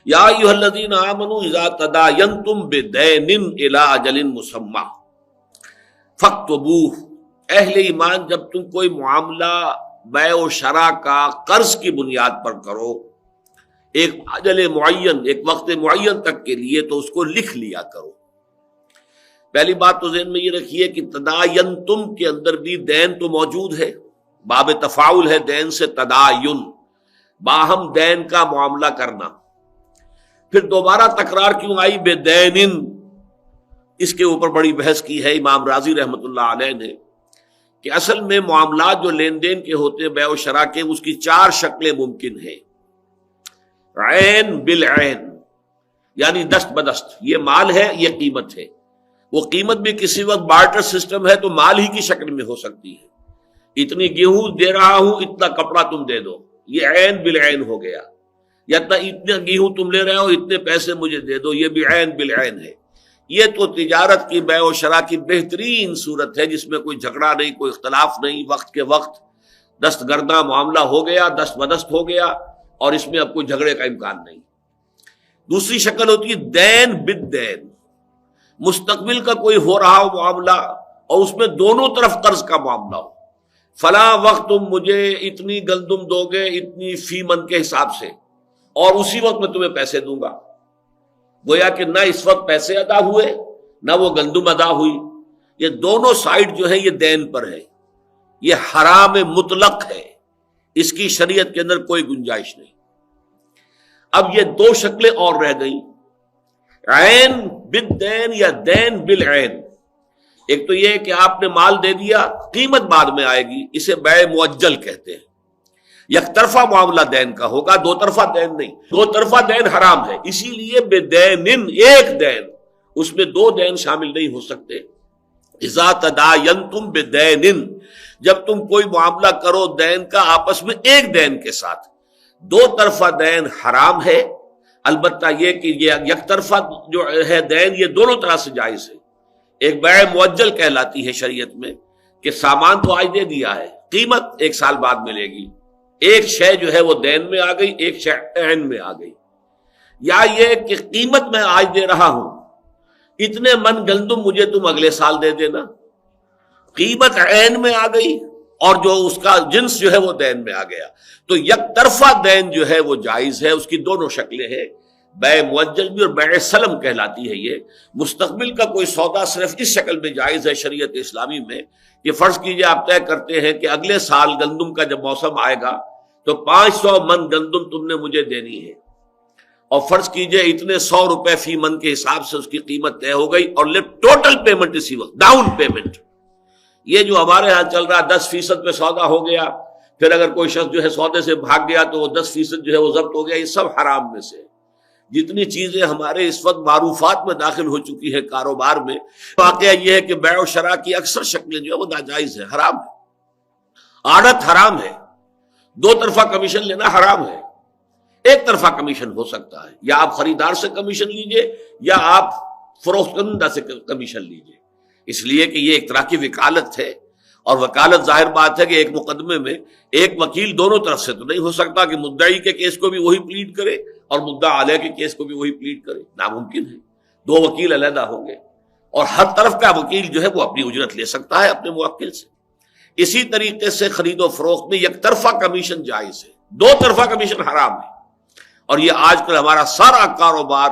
یا ایھا الذین آمنوا اذا تداینتم بدین الی اجل مسمی فاکتبوہ، اہل ایمان جب تم کوئی معاملہ بیع و شراء کا قرض کی بنیاد پر کرو ایک اجل معین، ایک وقت معین تک کے لیے، تو اس کو لکھ لیا کرو۔ پہلی بات تو ذہن میں یہ رکھیے کہ تداینتم کے اندر بھی دین تو موجود ہے، باب تفاعل ہے دین سے تداین، باہم دین کا معاملہ کرنا۔ پھر دوبارہ تکرار کیوں آئی بے دینن، اس کے اوپر بڑی بحث کی ہے امام راضی رحمۃ اللہ علیہ نے، کہ اصل میں معاملات جو لین دین کے ہوتے ہیں بیع و شراء کے، اس کی چار شکلیں ممکن ہیں۔ عین بالعین، یعنی دست بدست، یہ مال ہے یہ قیمت ہے، وہ قیمت بھی کسی وقت بارٹر سسٹم ہے تو مال ہی کی شکل میں ہو سکتی ہے، اتنی گیہوں دے رہا ہوں اتنا کپڑا تم دے دو، یہ عین بالعین ہو گیا، یا اتنا گیہوں تم لے رہے ہو اتنے پیسے مجھے دے دو، یہ بھی عین بالعین ہے۔ یہ تو تجارت کی بیع و شراء کی بہترین صورت ہے جس میں کوئی جھگڑا نہیں، کوئی اختلاف نہیں، وقت کے وقت دستگرداں معاملہ ہو گیا، دست بدست ہو گیا، اور اس میں اب کوئی جھگڑے کا امکان نہیں۔ دوسری شکل ہوتی ہے دین بالدین، مستقبل کا کوئی ہو رہا ہو معاملہ اور اس میں دونوں طرف قرض کا معاملہ ہو، فلاں وقت تم مجھے اتنی گندم دو گے اتنی فی من کے حساب سے، اور اسی وقت میں تمہیں پیسے دوں گا۔ گویا کہ نہ اس وقت پیسے ادا ہوئے نہ وہ گندم ادا ہوئی، یہ دونوں سائڈ جو ہے یہ دین پر ہے، یہ حرام مطلق ہے، اس کی شریعت کے اندر کوئی گنجائش نہیں۔ اب یہ دو شکلیں اور رہ گئیں، عین بالدین یا دین بالعین۔ ایک تو یہ کہ آپ نے مال دے دیا، قیمت بعد میں آئے گی، اسے بیع مؤجل کہتے ہیں، یک طرفہ معاملہ دین کا ہوگا، دو طرفہ دین نہیں، دو طرفہ دین حرام ہے، اسی لیے بے دینن، ایک دین، اس میں دو دین شامل نہیں ہو سکتے۔ اذا تداینتم بدینن، جب تم کوئی معاملہ کرو دین کا آپس میں ایک دین کے ساتھ، دو طرفہ دین حرام ہے، البتہ یہ کہ یہ یک طرفہ جو ہے دین یہ دونوں طرح سے جائز ہے۔ ایک بیع مؤجل کہلاتی ہے شریعت میں کہ سامان تو آج دے دیا ہے، قیمت ایک سال بعد ملے گی، ایک شے جو ہے وہ دین میں آ گئی، ایک شے عین میں آ گئی۔ یا یہ کہ قیمت میں آج دے رہا ہوں، اتنے من گندم مجھے تم اگلے سال دے دینا، قیمت عین میں آ گئی اور جو اس کا جنس جو ہے وہ دین میں آ گیا۔ تو یک طرفہ دین جو ہے وہ جائز ہے، اس کی دونوں شکلیں ہیں، بیع مؤجل بھی اور بیع سلم کہلاتی ہے۔ یہ مستقبل کا کوئی سودا صرف اس شکل میں جائز ہے شریعت اسلامی میں کہ فرض کیجئے آپ طے کرتے ہیں کہ اگلے سال گندم کا جب موسم آئے گا تو 500 من گندم تم نے مجھے دینی ہے، اور فرض کیجئے اتنے 100 روپے فی من کے حساب سے اس کی قیمت طے ہو گئی، اور ٹوٹل پیمنٹ اسی وقت، ڈاؤن پیمنٹ۔ یہ جو ہمارے ہاں چل رہا 10% پہ سودا ہو گیا، پھر اگر کوئی شخص جو ہے سودے سے بھاگ گیا تو وہ 10% جو ہے وہ ضبط ہو گیا، یہ سب حرام میں سے۔ جتنی چیزیں ہمارے اس وقت معروفات میں داخل ہو چکی ہیں کاروبار میں، واقعہ یہ ہے کہ بیع و شراء کی اکثر شکلیں جو ہے وہ ناجائز ہے، حرام ہے، عادت حرام ہے، دو طرفہ کمیشن لینا حرام ہے۔ ایک طرفہ کمیشن ہو سکتا ہے، یا آپ خریدار سے کمیشن لیجئے یا آپ فروخت کنندہ سے کمیشن لیجئے، اس لیے کہ یہ ایک طرح کی وکالت ہے، اور وکالت ظاہر بات ہے کہ ایک مقدمے میں ایک وکیل دونوں طرف سے تو نہیں ہو سکتا کہ مدعی کے کیس کو بھی وہی پلیڈ کرے اور مدعا علیہ کے کیس کو بھی وہی پلیڈ کرے، ناممکن ہے، دو وکیل علیحدہ ہوں گے، اور ہر طرف کا وکیل جو ہے وہ اپنی اجرت لے سکتا ہے اپنے موکل سے۔ اسی طریقے سے خرید و فروخت میں یک طرفہ کمیشن جائز ہے، دو طرفہ کمیشن حرام ہے، اور یہ آج کل ہمارا سارا کاروبار،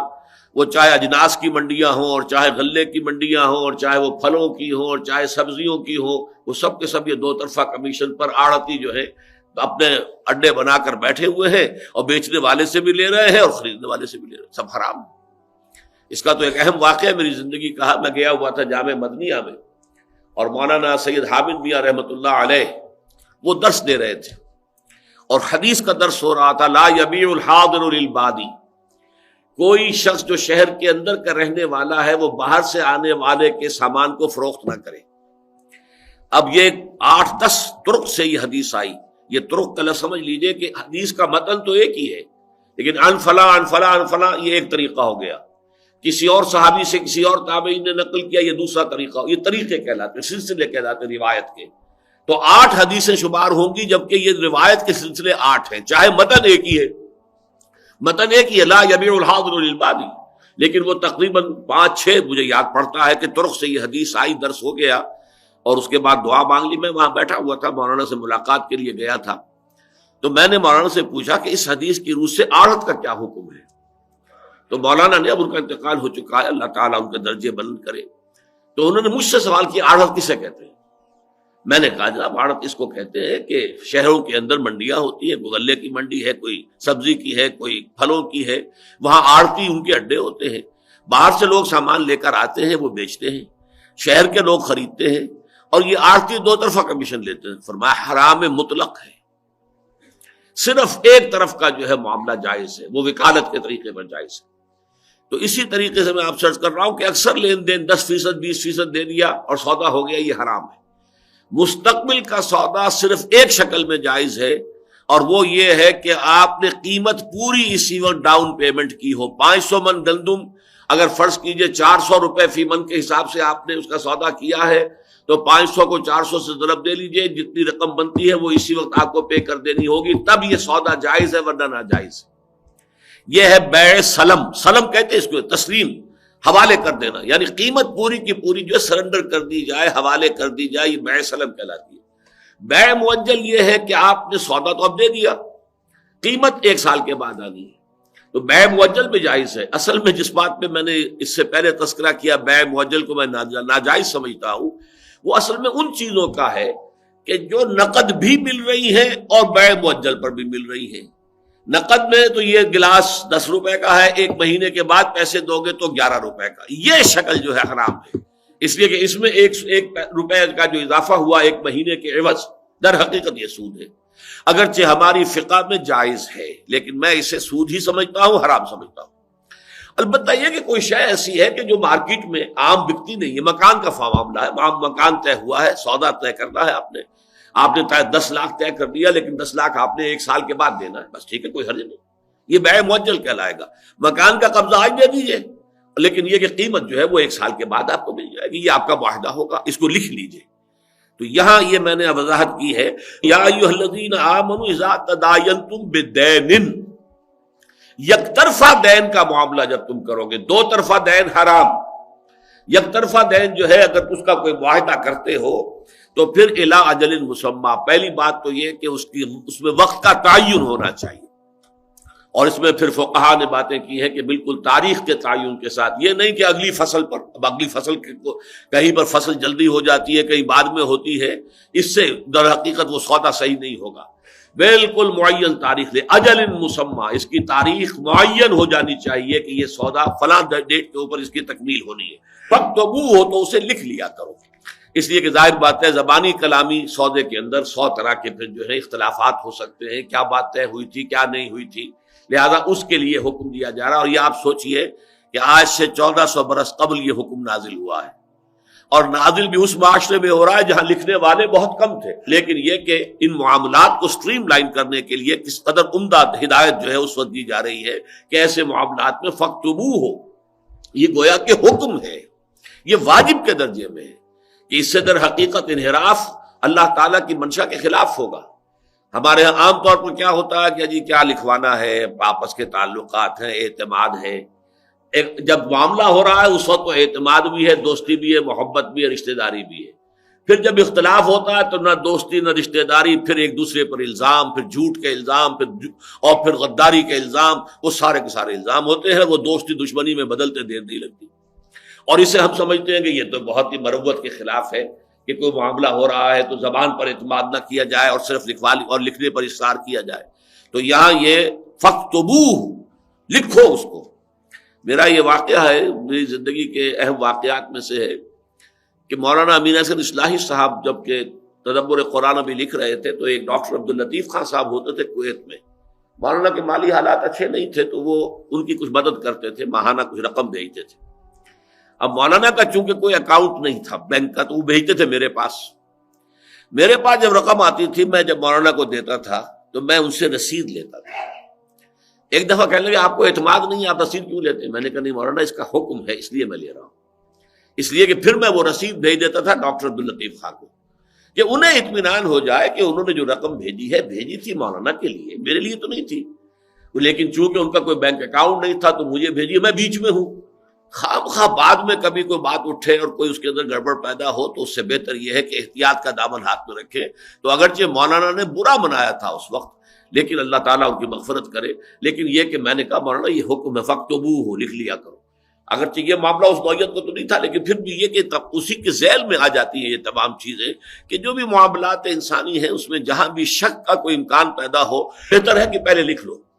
وہ چاہے اجناس کی منڈیاں ہوں اور چاہے غلے کی منڈیاں ہوں اور چاہے وہ پھلوں کی ہوں اور چاہے سبزیوں کی ہوں، وہ سب کے سب یہ دو طرفہ کمیشن پر آڑتی جو ہے اپنے اڈے بنا کر بیٹھے ہوئے ہیں، اور بیچنے والے سے بھی لے رہے ہیں اور خریدنے والے سے بھی لے رہے ہیں، سب حرام ہے۔ اس کا تو ایک اہم واقعہ میری زندگی کا، میں گیا ہوا تھا جامع مدنیہ میں، اور مولانا سید حامد میاں رحمۃ اللہ علیہ وہ درس دے رہے تھے، اور حدیث کا درس ہو رہا تھا، لا یبیع الحاضر للبادی، کوئی شخص جو شہر کے اندر کا رہنے والا ہے وہ باہر سے آنے والے کے سامان کو فروخت نہ کرے۔ اب یہ 8-10 طرق سے یہ حدیث آئی، یہ طرق کا سمجھ لیجئے کہ حدیث کا متن تو ایک ہی ہے، لیکن ان فلاں ان فلاں ان فلاں یہ ایک طریقہ ہو گیا، کسی اور صحابی سے کسی اور تابعی نے نقل کیا، یہ دوسرا طریقہ، یہ طریقے کہلاتے ہیں، سلسلے کہلاتے ہیں روایت کے۔ تو 8 حدیثیں شمار ہوں گی، جبکہ یہ روایت کے سلسلے 8 ہیں، چاہے متن ایک ہی ہے، متن ہے کہ لا یبیع الحاضر للبادی، لیکن وہ تقریباً 5-6 مجھے یاد پڑتا ہے کہ ترک سے یہ حدیث آئی، درس ہو گیا اور اس کے بعد دعا مانگ لی. میں وہاں بیٹھا ہوا تھا، مولانا سے ملاقات کے لیے گیا تھا، تو میں نے مولانا سے پوچھا کہ اس حدیث کی روح سے آڑت کا کیا حکم ہے. تو مولانا نے، اب ان کا انتقال ہو چکا ہے، اللہ تعالیٰ ان کے درجے بلند کرے، تو انہوں نے مجھ سے سوال کیا آڑت کسے کہتے ہیں. میں نے کہا جناب آڑت اس کو کہتے ہیں کہ شہروں کے اندر منڈیاں ہوتی ہیں، کوئی غلے کی منڈی ہے، کوئی سبزی کی ہے، کوئی پھلوں کی ہے، وہاں آڑتی ان کے اڈے ہوتے ہیں، باہر سے لوگ سامان لے کر آتے ہیں، وہ بیچتے ہیں، شہر کے لوگ خریدتے ہیں، اور یہ آڑتی 2 طرفہ کمیشن لیتے ہیں. فرمایا حرام مطلق ہے، صرف ایک طرف کا جو ہے معاملہ جائز ہے، وہ وکالت کے طریقے پر جائز ہے. تو اسی طریقے سے میں آپ سرچ کر رہا ہوں کہ اکثر لین دین 10% 20% دے دیا اور سودا ہو گیا، یہ حرام ہے. مستقبل کا سودا صرف ایک شکل میں جائز ہے، اور وہ یہ ہے کہ آپ نے قیمت پوری اسی وقت ڈاؤن پیمنٹ کی ہو. 500 من گندم اگر فرض کیجئے 400 روپے فی من کے حساب سے آپ نے اس کا سودا کیا ہے، تو 500 کو 400 سے ضرب دے لیجئے، جتنی رقم بنتی ہے وہ اسی وقت آپ کو پے کر دینی ہوگی، تب یہ سودا جائز ہے، ورنہ ناجائز ہے. یہ ہے بیع سلم. سلم کہتے ہیں اس کو، تسلیم، حوالے کر دینا، یعنی قیمت پوری کی پوری جو ہے سرنڈر کر دی جائے، حوالے کر دی جائے، یہ بیع سلم کہلاتی ہے. بیع مؤجل یہ ہے کہ آپ نے سودا تو اب دے دیا، قیمت 1 سال کے بعد آنی ہے، تو بیع مؤجل بھی جائز ہے. اصل میں جس بات پہ میں نے اس سے پہلے تذکرہ کیا بیع مؤجل کو میں ناجائز سمجھتا ہوں، وہ اصل میں ان چیزوں کا ہے کہ جو نقد بھی مل رہی ہیں اور بیع مؤجل پر بھی مل رہی ہیں. نقد میں تو یہ گلاس 10 روپے کا ہے، 1 مہینے کے بعد پیسے دو گے تو 11 روپے کا، یہ شکل جو ہے حرام ہے، اس لیے کہ اس میں 1 روپے کا جو اضافہ ہوا 1 مہینے کے عوض، در حقیقت یہ سود ہے. اگرچہ ہماری فقہ میں جائز ہے، لیکن میں اسے سود ہی سمجھتا ہوں، حرام سمجھتا ہوں. البتہ یہ کہ کوئی شے ایسی ہے کہ جو مارکیٹ میں عام بکتی نہیں ہے، مکان کا معاملہ ہے، عام مکان طے ہوا ہے، سودا طے کرنا ہے، آپ نے 10 لاکھ طے کر دیا، لیکن 10 لاکھ آپ نے 1 سال کے بعد دینا ہے، بس ٹھیک ہے، کوئی حرج نہیں، یہ بیع مؤجل کہلائے گا. مکان کا قبضہ آج دے دیجیے، لیکن یہ کہ قیمت جو ہے وہ 1 سال کے بعد آپ کو مل جائے گی، یہ آپ کا معاہدہ ہوگا، اس کو لکھ لیجیے. تو یہاں یہ میں نے وضاحت کی ہے، یا ایھا الذین آمنوا اذا تداینتم بدین، یک طرفہ دین کا معاملہ جب تم کرو گے، 2 طرفہ دین حرام. یک طرفہ دین جو ہے اگر اس کا کوئی معاہدہ کرتے ہو تو پھر الی اجل مسمی، پہلی بات تو یہ کہ اس میں وقت کا تعین ہونا چاہیے، اور اس میں پھر فقہا نے باتیں کی ہیں کہ بالکل تاریخ کے تعین کے ساتھ، یہ نہیں کہ اگلی فصل پر، اب اگلی فصل کہیں پر فصل جلدی ہو جاتی ہے، کہیں بعد میں ہوتی ہے، اس سے در حقیقت وہ سودا صحیح نہیں ہوگا. بالکل معین تاریخ لے، اجل مسمی، اس کی تاریخ معین ہو جانی چاہیے کہ یہ سودا فلاں ڈیٹ کے اوپر اس کی تکمیل ہونی ہے. فاکتبوہ ہو تو اسے لکھ لیا کرو، اس لیے کہ ظاہر بات ہے زبانی کلامی سودے کے اندر 100 طرح کے پھر جو ہے اختلافات ہو سکتے ہیں، کیا بات طے ہوئی تھی کیا نہیں ہوئی تھی، لہذا اس کے لیے حکم دیا جا رہا ہے. اور یہ آپ سوچئے کہ آج سے 1400 برس قبل یہ حکم نازل ہوا ہے، اور نازل بھی اس معاشرے میں ہو رہا ہے جہاں لکھنے والے بہت کم تھے، لیکن یہ کہ ان معاملات کو سٹریم لائن کرنے کے لیے کس قدر عمدہ ہدایت جو ہے اس وقت دی جا رہی ہے کہ ایسے معاملات میں فاکتبوہ ہو، یہ گویا کہ حکم ہے، یہ واجب کے درجے میں ہے کہ اس سے در حقیقت انحراف اللہ تعالیٰ کی منشا کے خلاف ہوگا. ہمارے ہاں عام طور پر کیا ہوتا ہے کہ جی کیا لکھوانا ہے، آپس کے تعلقات ہیں، اعتماد ہے، جب معاملہ ہو رہا ہے اس وقت تو اعتماد بھی ہے، دوستی بھی ہے، محبت بھی ہے، رشتہ داری بھی ہے. پھر جب اختلاف ہوتا ہے تو نہ دوستی نہ رشتہ داری، پھر ایک دوسرے پر الزام، پھر جھوٹ کے الزام، پھر غداری کے الزام، وہ سارے کے سارے الزام ہوتے ہیں، وہ دوستی دشمنی میں بدلتے دیر نہیں لگتی. اور اسے ہم سمجھتے ہیں کہ یہ تو بہت ہی مروت کے خلاف ہے کہ کوئی معاملہ ہو رہا ہے تو زبان پر اعتماد نہ کیا جائے اور صرف لکھنے پر اصرار کیا جائے. تو یہاں یہ فاکتبوہ، لکھو اس کو. میرا یہ واقعہ ہے، میری زندگی کے اہم واقعات میں سے ہے کہ مولانا امین حسن اصلاحی صاحب جب کہ تدبر قرآن ابھی لکھ رہے تھے تو ایک ڈاکٹر عبداللطیف خان صاحب ہوتے تھے کویت میں. مولانا کے مالی حالات اچھے نہیں تھے تو وہ ان کی کچھ مدد کرتے تھے، ماہانہ کچھ رقم بھیجتے تھے. اب مولانا کا چونکہ کوئی اکاؤنٹ نہیں تھا بینک کا تو وہ بھیجتے تھے میرے پاس جب رقم آتی تھی میں جب مولانا کو دیتا تھا تو میں ان سے رسید لیتا تھا. ایک دفعہ کہنے لگے آپ کو اعتماد نہیں ہے، آپ رسید کیوں لیتے ہیں؟ میں نے کہا نہیں مولانا اس کا حکم ہے اس لیے میں لے رہا ہوں. اس لیے کہ پھر میں وہ رسید بھیج دیتا تھا ڈاکٹر عبداللطیف خان کو کہ انہیں اطمینان ہو جائے کہ انہوں نے جو رقم بھیجی تھی مولانا کے لیے، میرے لیے تو نہیں تھی. لیکن چونکہ ان کا کوئی بینک اکاؤنٹ نہیں تھا تو مجھے بھیجیے، میں بیچ میں ہوں۔ خواہ بعد میں کبھی کوئی بات اٹھے اور کوئی اس کے اندر گڑبڑ پیدا ہو تو اس سے بہتر یہ ہے کہ احتیاط کا دامن ہاتھ میں رکھے۔ تو اگرچہ مولانا نے برا منایا تھا اس وقت، لیکن اللہ تعالیٰ ان کی مغفرت کرے۔ لیکن یہ کہ میں نے کہا مولانا یہ حکم ہے فاکتبوہ، لکھ لیا کرو۔ اگرچہ یہ معاملہ اس نوعیت کو تو نہیں تھا، لیکن پھر بھی یہ کہ اسی کے ذیل میں آ جاتی ہیں یہ تمام چیزیں کہ جو بھی معاملات انسانی ہیں اس میں جہاں بھی شک کا کوئی امکان پیدا ہو، بہتر ہے کہ پہلے لکھ لو۔